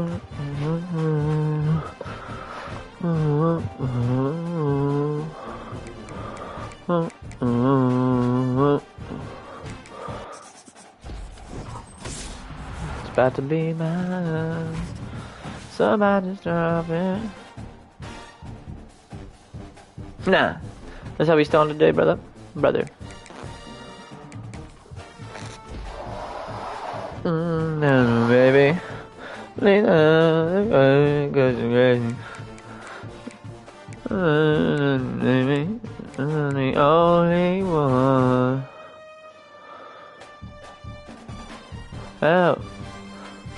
It's about to be mine. Somebody's dropping. Nah, that's how we start today, brother. No, baby. I'm the only one. Help.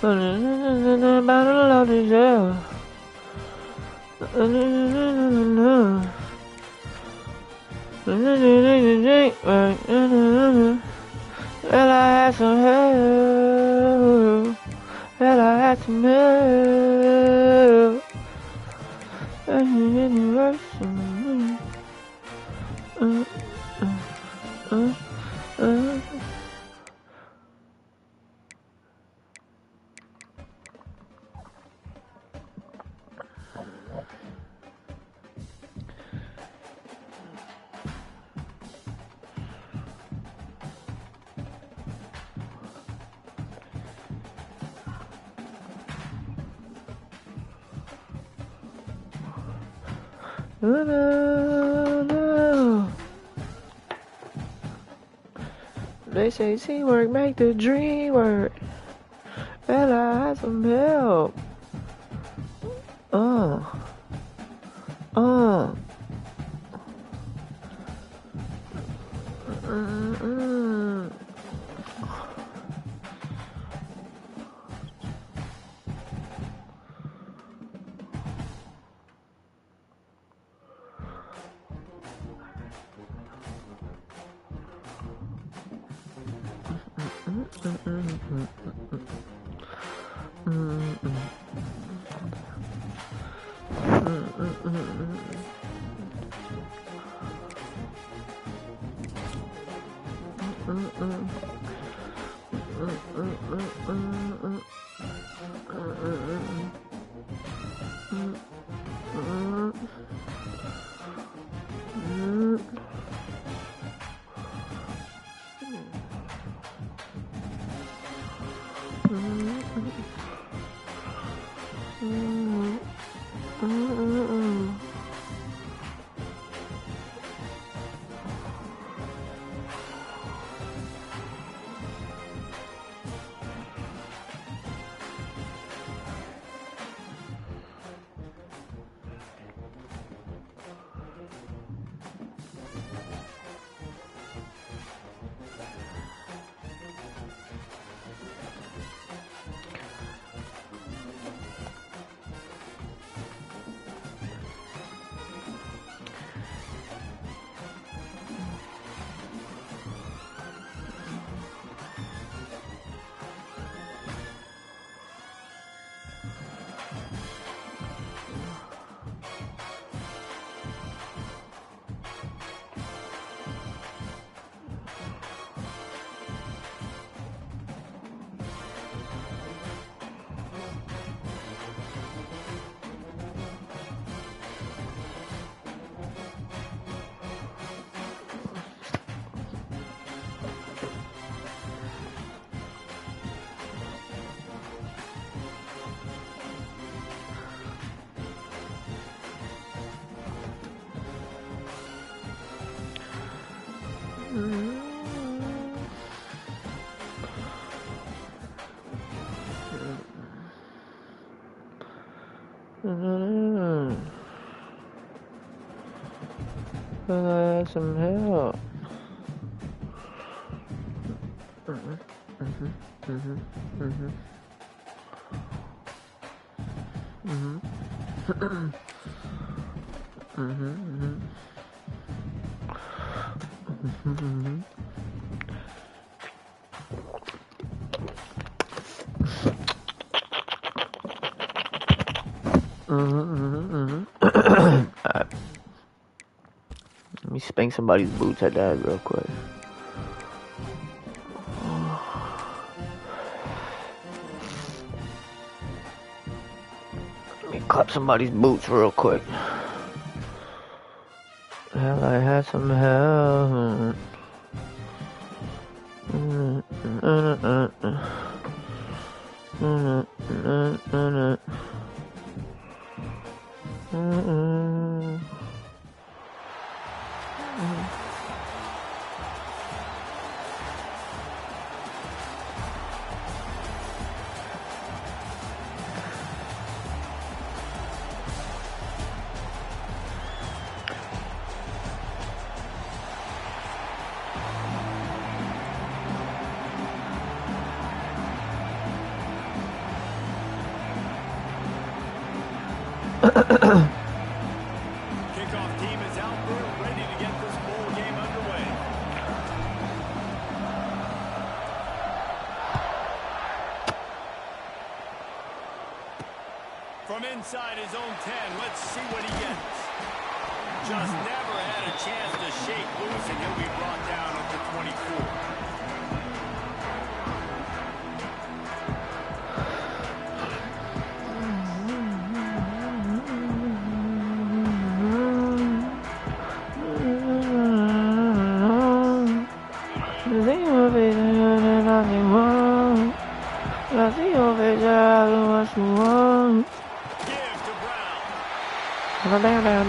Battle of the shell. Well, I had some help. Well, I had some help. They say teamwork make the dream work. Well, I had some help. Some help. Let me spank somebody's boots at that real quick. Let me clap somebody's boots real quick. Hell, I had some help. Kickoff team is out there ready to get this bowl game underway. From inside his own 10, let's see what he gets. Just never had a chance to shake loose, and he'll be brought down at the 24.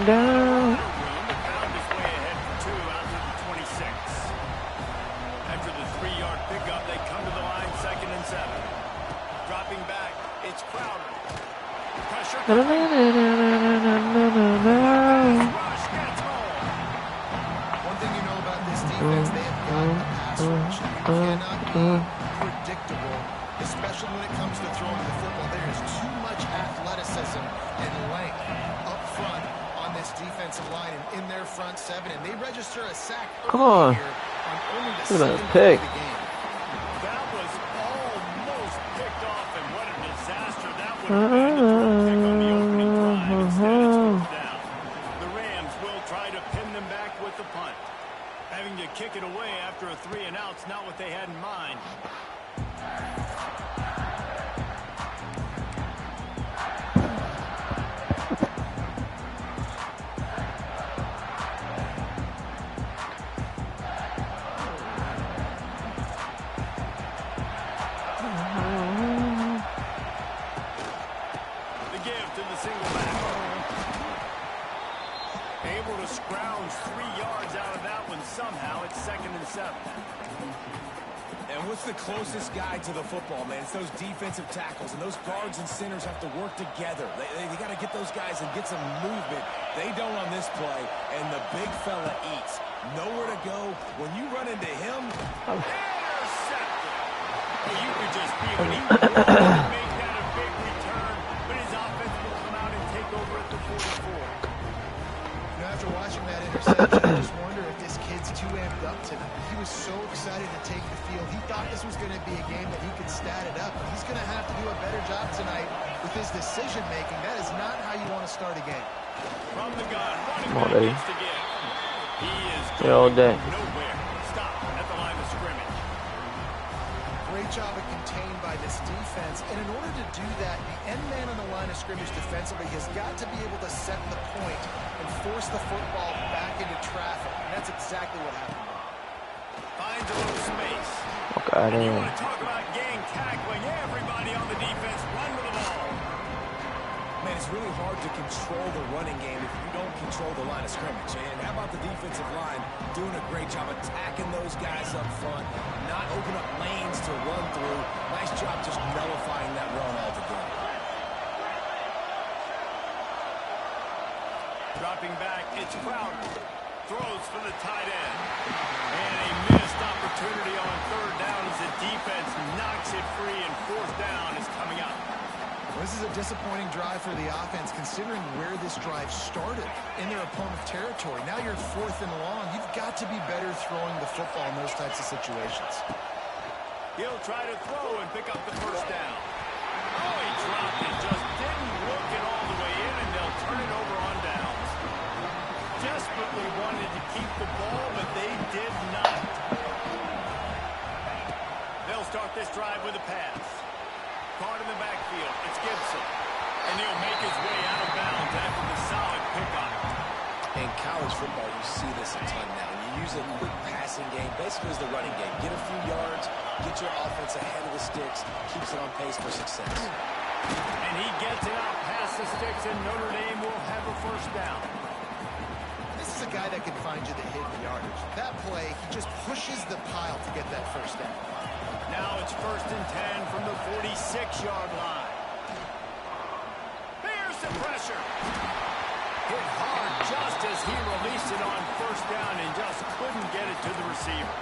Down. Found his way ahead for 2 out to the 26. After the 3-yard pickup, they come to the line, 2nd and 7. Dropping back, it's Crowder. Pressure. Rush gets home. One thing you know about this defense, they have got a pass rush. You cannot be predictable, especially when it comes to throwing the football. There is too much athleticism and length up front on this defensive line and in their front 7, and they register a sack. Come on. Here on only the Look at that second pick. play of the game. That was almost picked off, and what a disaster that would have been to pick on the opening drive. Instead, it's first down. The Rams will try to pin them back with the punt. Having to kick it away after a 3-and-out's not what they had in mind. Somehow it's 2nd and 7. And what's the closest guy to the football, man? It's those defensive tackles, and those guards and centers have to work together. They got to get those guys and get some movement. They don't on this play, and the big fella eats. Nowhere to go. When you run into him, intercepted. Well, you could just feel it. He wanted to make that a big return, but his offense will come out and take over at the 44. After watching that interception, I just wonder if this kid's too amped up tonight. He was so excited to take the field. He thought this was going to be a game that he could stat it up. He's going to have to do a better job tonight with his decision-making. That is not how you want to start a game. From the gun, running Come on, back baby. gets to get. He is Yeah, all day. going nowhere. Stop at the line of scrimmage. Great job of contained by this defense. And in order to do that, the end man on the line of scrimmage defensively has got to be able to set the point and force the football back into traffic. And that's exactly what happened. Finds a little space. Okay, And you want to talk about gang tackling. Everybody on the defense run with the ball. man, it's really hard to control the running game if you don't control the line of scrimmage. And how about the defensive line doing a great job attacking those guys up front, not open up lanes to run through. Nice job just nullifying that run altogether. Dropping back, it's Crowder. Throws for the tight end. And a missed opportunity on 3rd down as the defense knocks it free, and 4th down is coming up. This is a disappointing drive for the offense, considering where this drive started in their opponent's territory. Now you're 4th and long. You've got to be better throwing the football in those types of situations. He'll try to throw and pick up the 1st down. Oh, he dropped it. Just didn't look it all the way in, and they'll turn it over on downs. Desperately wanted to keep the ball, but they did not. They'll start this drive with a pass. Caught in the backfield. It's Gibson. And he'll make his way college football, you see this a ton now. You use a quick passing game, basically as the running game. Get a few yards, get your offense ahead of the sticks, keeps it on pace for success. And he gets it out past the sticks, and Notre Dame will have a first down. This is a guy that can find you the hidden yardage. That play, he just pushes the pile to get that first down. Now it's 1st and 10 from the 46-yard line. Here's the pressure. Hit hard just as he released it on 1st down and just couldn't get it to the receiver.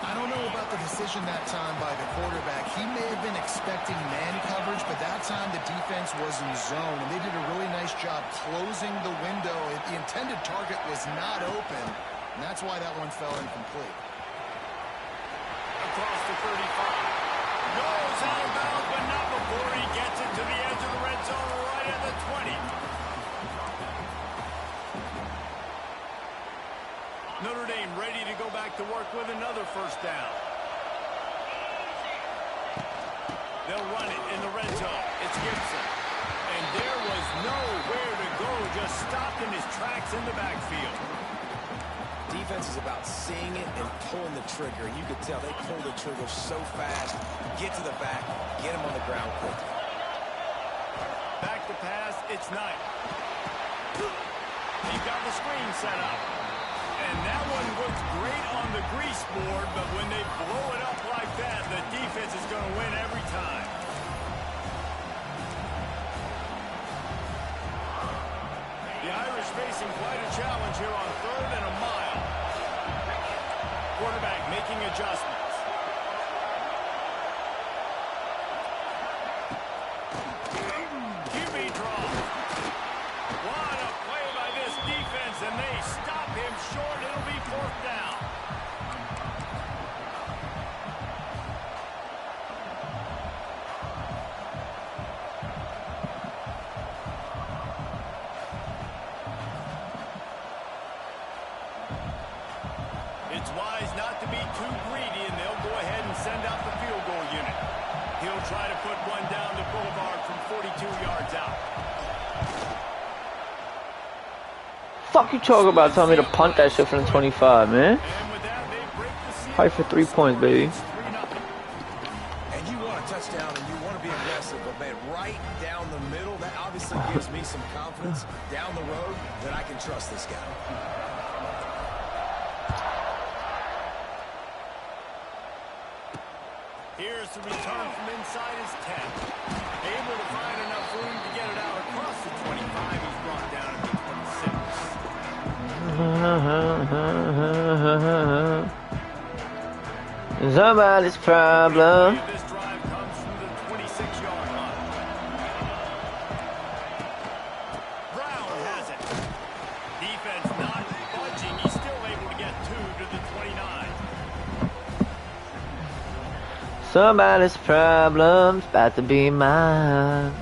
I don't know about the decision that time by the quarterback. He may have been expecting man coverage, but that time the defense was in zone, and they did a really nice job closing the window. The intended target was not open, and that's why that one fell incomplete. Across the 35. Goes out of bounds, but not before he gets it to the edge of the red zone right at the 20. Notre Dame ready to go back to work with another first down. They'll run it in the red zone. It's Gibson. And there was nowhere to go, just stopped in his tracks in the backfield. Defense is about seeing it and pulling the trigger. You could tell they pull the trigger so fast. Get to the back, get him on the ground quickly. Back to pass, it's Knight. He got the screen set up. And that one looks great on the grease board, but when they blow it up like that, the defense is going to win every time. The Irish facing quite a challenge here on 3rd and a mile. Quarterback making adjustments. QB draw. What a play by this defense, and they stop him short. It'll be 4th down. It's wise not to be too greedy, and they'll go ahead and send out the field goal unit. He'll try to put one down the boulevard from 42 yards out. Fuck you talking about? Telling me to punt that shit from the 25, man. And with that, they break the seal. Fight for 3 points, baby. It's 3-0. And you want a touchdown and you want to be aggressive, but man, right down the middle, that obviously gives me some confidence down the road that I can trust this guy. Here's the return from inside his 10. Able to find enough room to get it out across the 25. He's brought down at the 26. Somebody's problem. This drive comes from the 26-yard line. Brown has it. Defense not budging. He's still able to get 2 to the 29. Somebody's problem's about to be mine.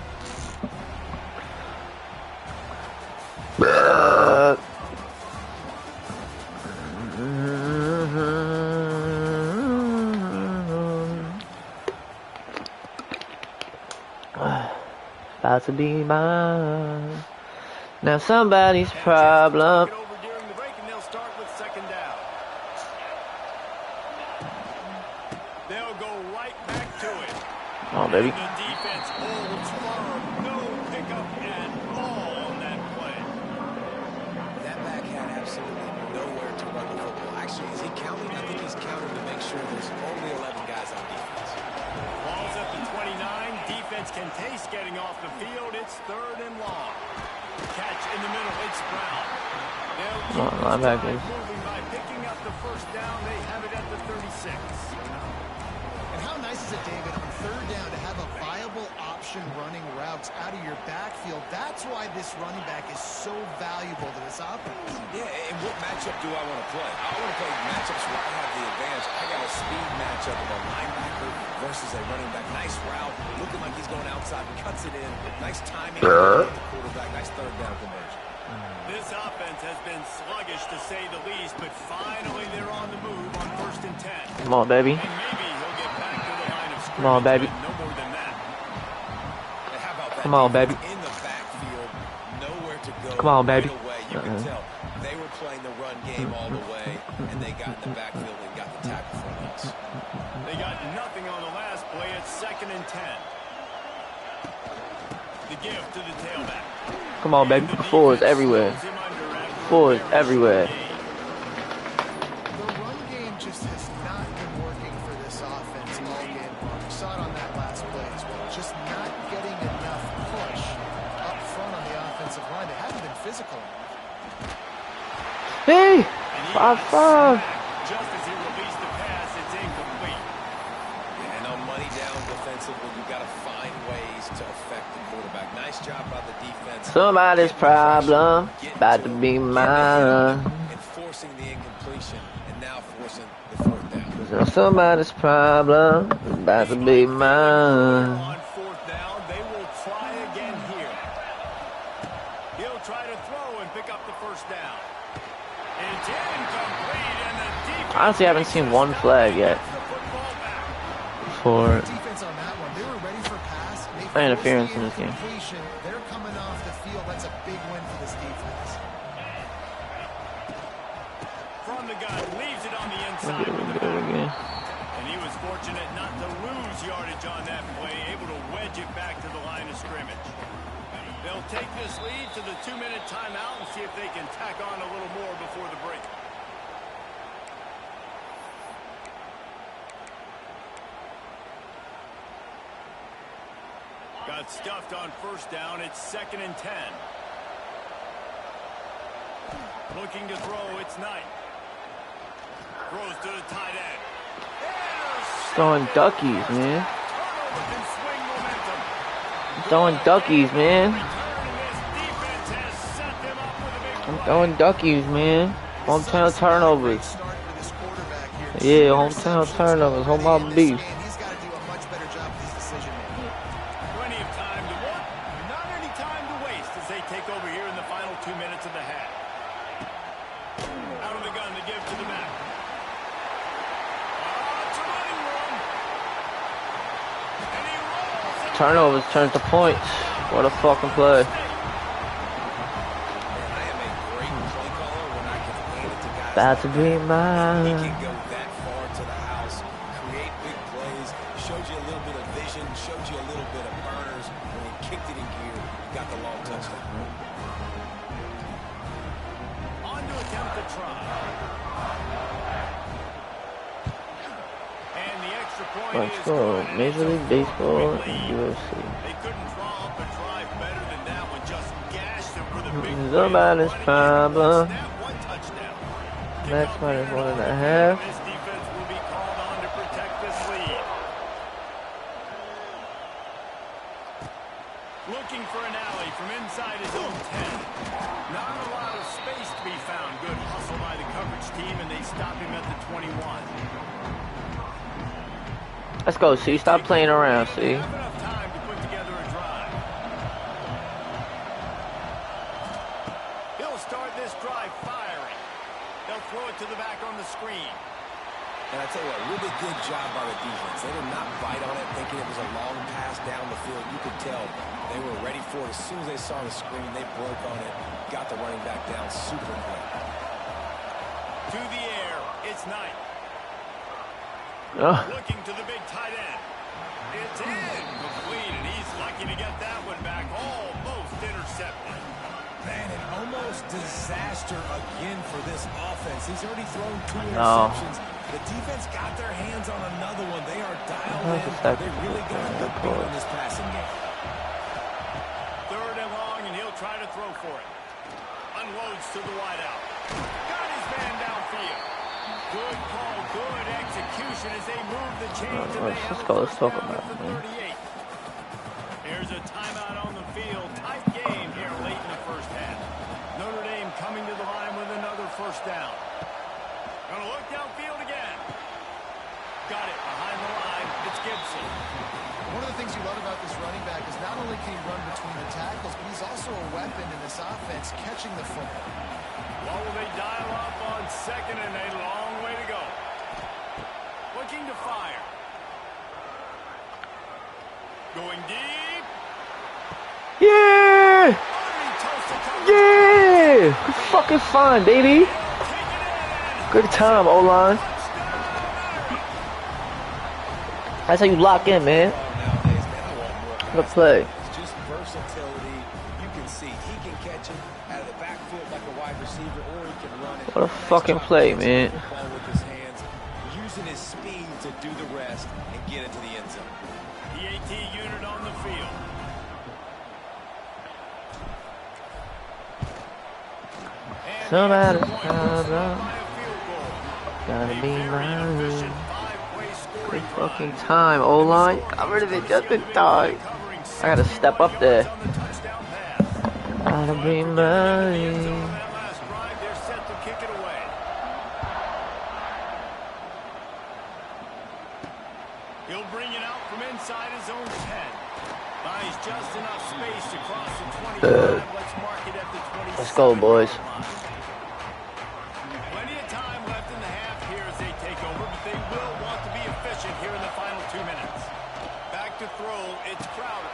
About to be mine. Now somebody's problem. Take it over during the break, and they'll start with 2nd down. They'll go right back to it. Oh, baby. The defense holds firm. No pickup at all on that play. That back had absolutely nowhere to run the football. Actually, is he counting? I think he's counting to make sure there's only 11 guys on defense. Ball's at the 29. Defense can taste getting off the field. It's 3rd and long. Catch in the middle. It's Brown. They'll keep this drive moving by picking up the first down. They have it at the 36. And how nice is it, David, on 3rd down to have a viable option running routes out of your backfield? That's why this running back is so valuable to this offense. Yeah, and what matchup do I want to play? I want to play matchups where I have the advantage. I got a speed matchup of a linebacker versus a running back. Nice route, looking like he's going outside, cuts it in. Nice timing with the quarterback. Nice 3rd down conversion. This offense has been sluggish to say the least, but finally they're on the move on 1st and 10. Come on, baby. And maybe he'll get back to the line of scrimmage. Come on, baby. No more than that. And how about that? Come on, baby. In the backfield, nowhere to go. Come on, baby. Right away. You can tell game all the way, and they got in the backfield and got the tackle for a loss. They got nothing on the last play. It's 2nd and 10. The give to the tailback. Come on, baby. 4 is everywhere. 4 is everywhere. The run game just has not been working for this offense all game long. We saw it on that last play as well. Just not getting enough push up front on the offensive line. They haven't been physical enough. Hey! 5-5. Just as he released the pass, it's incomplete. And on money down defensively, you got to find ways to affect the quarterback. Nice job by the defense. Somebody's problem about to be mine. And forcing the incompletion, and now forcing the 4th down. Somebody's problem about to be mine. On 4th down, they will try again here. He'll try to throw and pick up the 1st down. It's incomplete, and the defense Honestly, I haven't seen one flag yet for Defense on that one. They were ready for pass. interference in this game. They're coming off the field. That's a big win for this defense. from the gun, leaves it on the inside. And he was fortunate not to lose yardage on that play, able to wedge it back to the line of scrimmage. They'll take this lead to the 2-minute timeout and see if they can tack on a little more before the break. Got stuffed on 1st down. It's 2nd and 10. Looking to throw. It's Knight. Throws to the tight end. Throwing duckies, man. Throwing duckies, man. I'm throwing duckies, man. Hometown turnovers. Yeah, hometown turnovers. Hold my beef. He's got to do a much better job with his decision making. Plenty of time to work. Not any time to waste as they take over here in the final 2 minutes of the half. Out of the gun to give to the back. It's a running run. And he rolls. Turnovers turn to points. What a fucking play. About to be mine. He can go that far to the house, create big plays, showed you a little bit of vision, showed you a little bit of burners. When he kicked it in gear, got the long touchdown. On to attempt to try. And the extra point Let's is go. good. Major League Baseball and UFC. They couldn't draw up a drive better than that one. Just gashed them for the big Somebody's problem. Snap, 1 touchdown. Max minus 1.5. This defense will be called on to protect this lead. Looking for an alley from inside his own 10. Not a lot of space to be found. Good hustle by the coverage team, and they stop him at the 21. Let's go, see. Stop playing around, see. Have enough time to put together a drive. He'll start this drive firing. They'll throw it to the back on the screen. And I tell you what, really good job by the defense. They did not bite on it thinking it was a long pass down the field. You could tell they were ready for it. As soon as they saw the screen, they broke on it, got the running back down super quick. To the air, it's Knight. Oh. Looking to the big tight end. It's incomplete, and he's lucky to get that one back. Almost intercepted. Man, an almost disaster again for this offense. He's already thrown 2 No. interceptions. The defense got their hands on another one. They are dialed That's in. a second. They really got a good beat on this passing game. 3rd and long, and he'll try to throw for it. Unloads to the wideout. Got his man downfield. Good call, good execution as they move the chains. And they Let's have go. a Let's first talk down about at it, the man. 38. There's a timeout on the field. Tight game here late in the first half. Notre Dame coming to the line with another 1st down. Gonna look downfield again. Got it behind the line. It's Gibson. One of the things you love about this running back is not only can he run between the tackles, but he's also a weapon in this offense, catching the football. What will they dial up on 2nd and a long way to go? Looking to fire. Going deep. Yeah! Already toasted coverage. Yeah! It's fucking fun, baby. Taken Good time, O-line. That's how you lock in, man. What a play. It's just versatility. You can see he can catch it out of the backfield like a wide receiver, or he can run it. What a fucking play, man. Ball with his hands, using his speed to do the rest and get into the end zone. The AT unit on the field. Somebody's problem. Gotta be mine. Good fucking time, O-line. Got rid of it just in time. I gotta step up there. Gotta be mine. He'll bring it out from inside his own 10. Buys just enough space to cross the 25. Let's mark it at the 27. Let's go, boys. Plenty of time left in the half here as they take over, but they will want to be efficient here in the final 2 minutes. Back to throw, it's Crowder.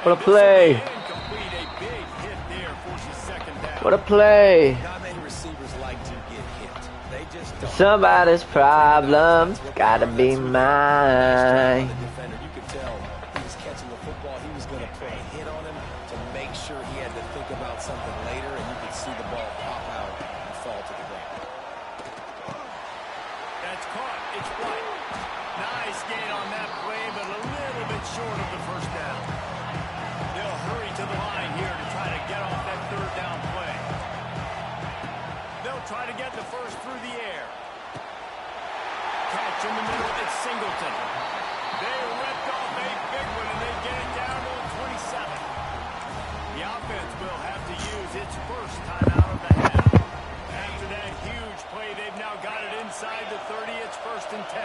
What a play. Incomplete, a big hit there, forces second down. What a play. Not many receivers like to get hit. They just don't. Somebody's problems gotta be mine. You could tell he was catching the football. He was going to put a hit on him to make sure he had to think about something later, and you could see the ball pop out and fall to the ground. That's caught. It's White. Nice gain on that play, but a little bit short of the first down. They'll hurry to the line here to try to get off that third down play. They'll try to get the first through the air. Catch in the middle, it's Singleton. They ripped off a big one, and they get it down to the 27. The offense will have to use its first time out of the half. After that huge play, they've now got it inside the 30. It's 1st and 10.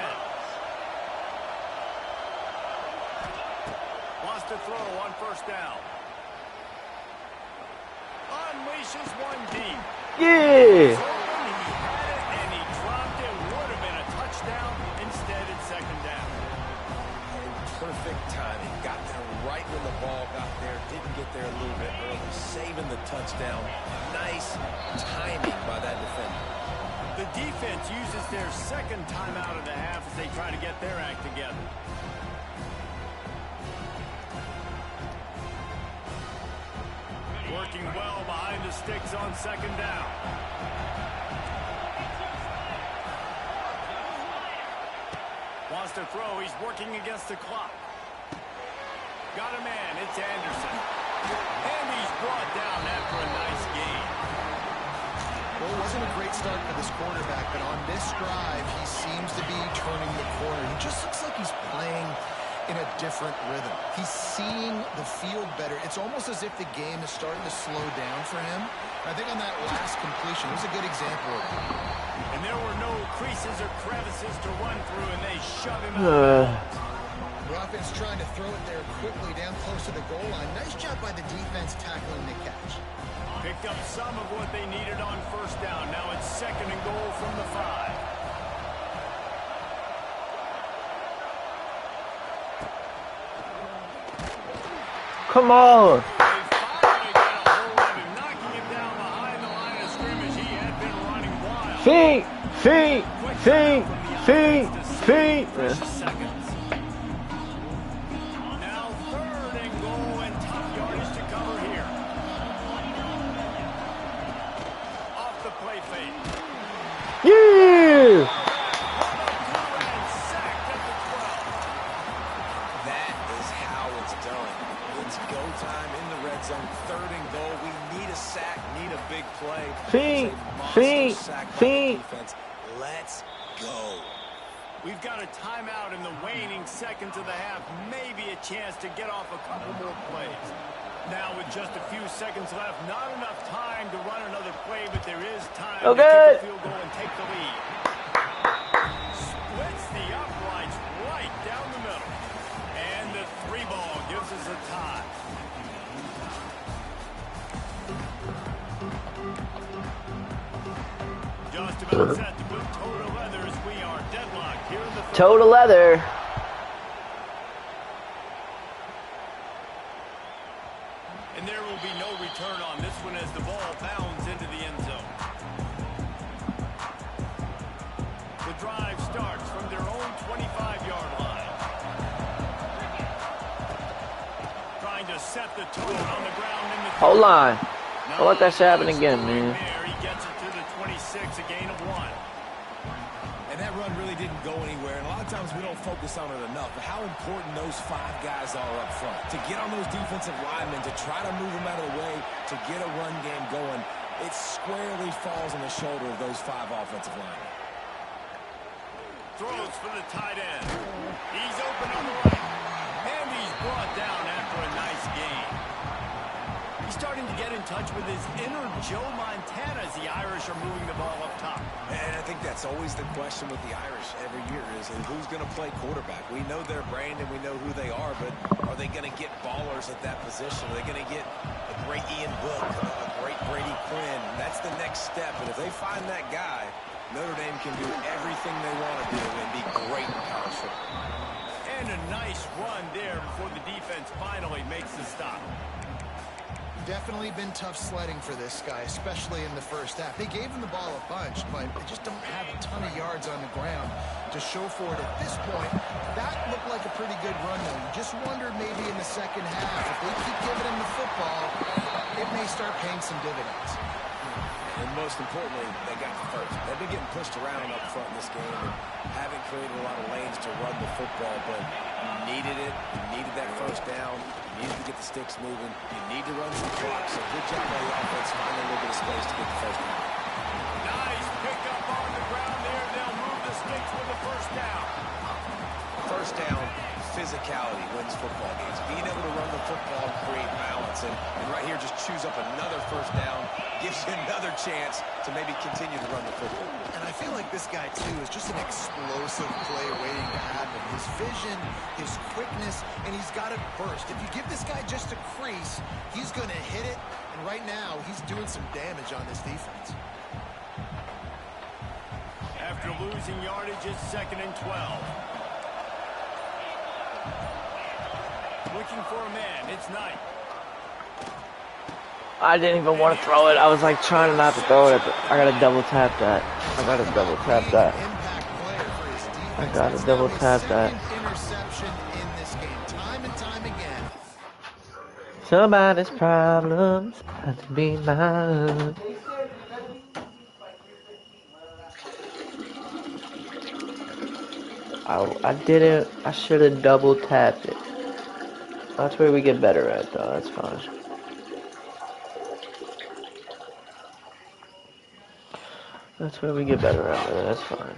Wants to throw on 1st down. Unleashes one deep. Yeah. He had it and he dropped it. Would have been a touchdown. Instead, it's 2nd down. Perfect timing. Got there right when the ball got there. Didn't get there a little bit early. Saving the touchdown. Nice timing by that defender. The defense uses their 2nd time out of the half as they try to get their act together. Working well behind the sticks on 2nd down. Wants to throw. He's working against the clock. Got a man. It's Anderson. And he's brought down after a nice gain. Well, it wasn't a great start for this quarterback, but on this drive, he seems to be turning the corner. He just looks like he's playing in a different rhythm. He's seeing the field better. It's almost as if the game is starting to slow down for him. I think on that last completion, it was a good example of that. And there were no creases or crevices to run through, and they shove him out. The offense trying to throw it there quickly down close to the goal line. Nice job by the defense tackling the catch. Picked up some of what they needed on 1st down. Now it's 2nd and goal from the 5. Come on. They finally got a hold of him, knocking him down behind the line of scrimmage. He had been running wild. Feet. Seconds. Now 3rd and goal and tough yardage to cover here. Off the play fake. Yeah. And sacked at the 12. That is how it's done. It's go time in the red zone. 3rd and goal. We need a sack, need a big play. Feet. Defense. Let's go. We've got a timeout in the waning seconds of the half. Maybe a chance to get off a couple more plays. Now with just a few seconds left, not enough time to run another play, but there is time to kick a field goal and take the lead. Splits the uprights right down the middle. And the 3 ball gives us a tie. Just about set to put toe to leather as we are deadlocked here in the third. Toe to leather. And there will be no return on this one as the ball bounds into the end zone. drive starts from their own 25-yard line. Trying to set the tone on the ground in the Hold line. Don't let that shit happen again, man. He gets it to the 26, a gain of 1. And that run really didn't go anywhere. And a lot of times we don't focus on it enough. But how important those 5 guys are up front. To get on those defensive linemen, to try to move them out of the way, to get a run game going, it squarely falls on the shoulder of those 5 offensive linemen. Throws for the tight end. He's open on the right. And he's brought down after a nice gain. He's starting to get in touch with his inner Joe Montana as the Irish are moving the ball up top. And I think that's always the question with the Irish every year is who's going to play quarterback. We know their brand and we know who they are, but are they going to get ballers at that position? Are they going to get a great Ian Book, a great Brady Quinn? That's the next step. And if they find that guy, Notre Dame can do everything they want to do and be great in college football. And a nice run there before the defense finally makes the stop. Definitely been tough sledding for this guy, especially in the first half. They gave him the ball a bunch, but they just don't have a ton of yards on the ground to show for it at this point. That looked like a pretty good run, though. You just wonder maybe in the second half, if they keep giving him the football, it may start paying some dividends. And most importantly, they got the first. They've been getting pushed around up front in this game and haven't created a lot of lanes to run the football, but you needed it. You needed that first down. You needed to get the sticks moving. You need to run some clock. So good job by the offense finding a little bit of space to get the first down. Nice pickup on the ground there. They'll move the sticks with the first down. First down, physicality wins football games. Being able to run the football and create balance. And right here, just choose up another first down. Gives you another chance to maybe continue to run the football. And I feel like this guy, too, is just an explosive play waiting to happen. His vision, his quickness, and he's got it burst. If you give this guy just a crease, he's going to hit it. And right now, he's doing some damage on this defense. After losing yardage, it's 2nd and 12. Looking for a man. It's Knight. I didn't even want to throw it. I was like trying not to throw it. I gotta double tap that. I gotta double tap that. I gotta double tap that. Interception in this game, time and time again. Somebody's problems have to be mine. I didn't. I should have double tapped it. That's where we get better at, though. That's fine. That's where we get better at, man. That's fine.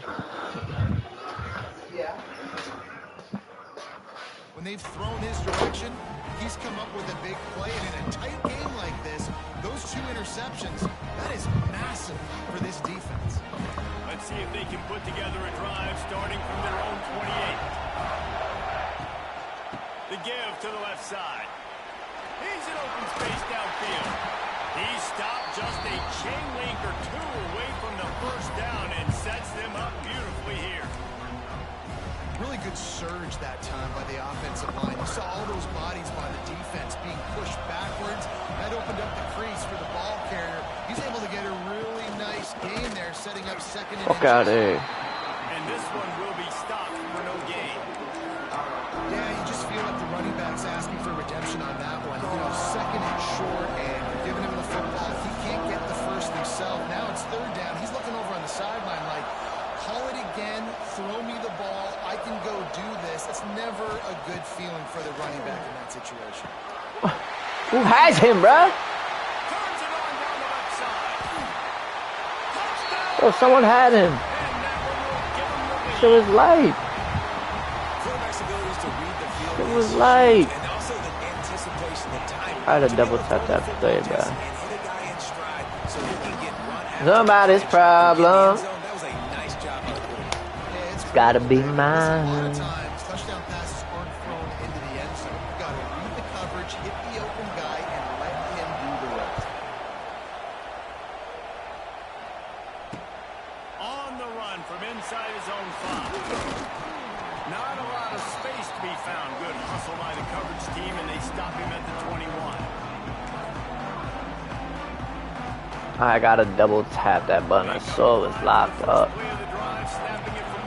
When they've thrown his direction, he's come up with a big play. And in a tight game like this, those 2 interceptions, that is massive for this defense. Let's see if they can put together a drive starting from their own 28. The give to the left side. He's in open space downfield. He stopped just a chain link or 2 away from the first down and sets them up beautifully here. Really good surge that time by the offensive line. You saw all those bodies by the defense being pushed backwards. That opened up the crease for the ball carrier. He's able to get a really nice gain there, setting up 2nd and Fuck out of here. And this one will be stopped for no gain. Yeah, you just feel like the running back's asking for redemption on that one. You know, 2nd and short, and you're giving him the football. He can't get the first himself. Now it's 3rd down. He's looking over on the sideline like, call it again, throw me the ball, I can go do this. It's never a good feeling for the running back in that situation. Who has him, bruh? Turns it on down the left side. Touchdown! Oh, someone had him. And that one will give him the lead. It was light. Quarterback's abilities to read the field It is was huge, light. and also the anticipation, the timing. I had to To be double able to tap throw that the play, football bruh. just and hit a guy in stride so he can get run after Somebody's the catch and get in the problem. end zone. That was a nice job by the quarterback. Yeah, it's Gotta be Listen, a lot mine. of times, touchdown passes aren't thrown into the end zone. You've got to read the coverage, hit the open guy, and let him do the rest. On the run from inside his own 5. Not a lot of space to be found. Good hustle by the coverage team, and they stop him at the 21. I gotta double tap that button. I saw it was locked up. Play of the drive, snapping it from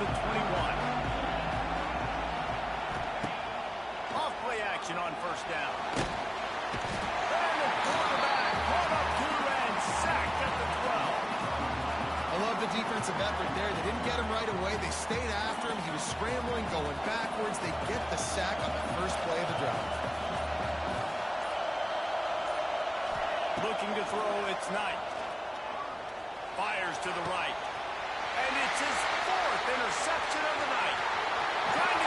on first down. And the quarterback brought up through and sacked at the 12. I love the defensive effort there. They didn't get him right away. They stayed after him. He was scrambling, going backwards. They get the sack on the first play of the drive. Looking to throw, it's Knight. Fires to the right. And it's his 4th interception of the night. Trying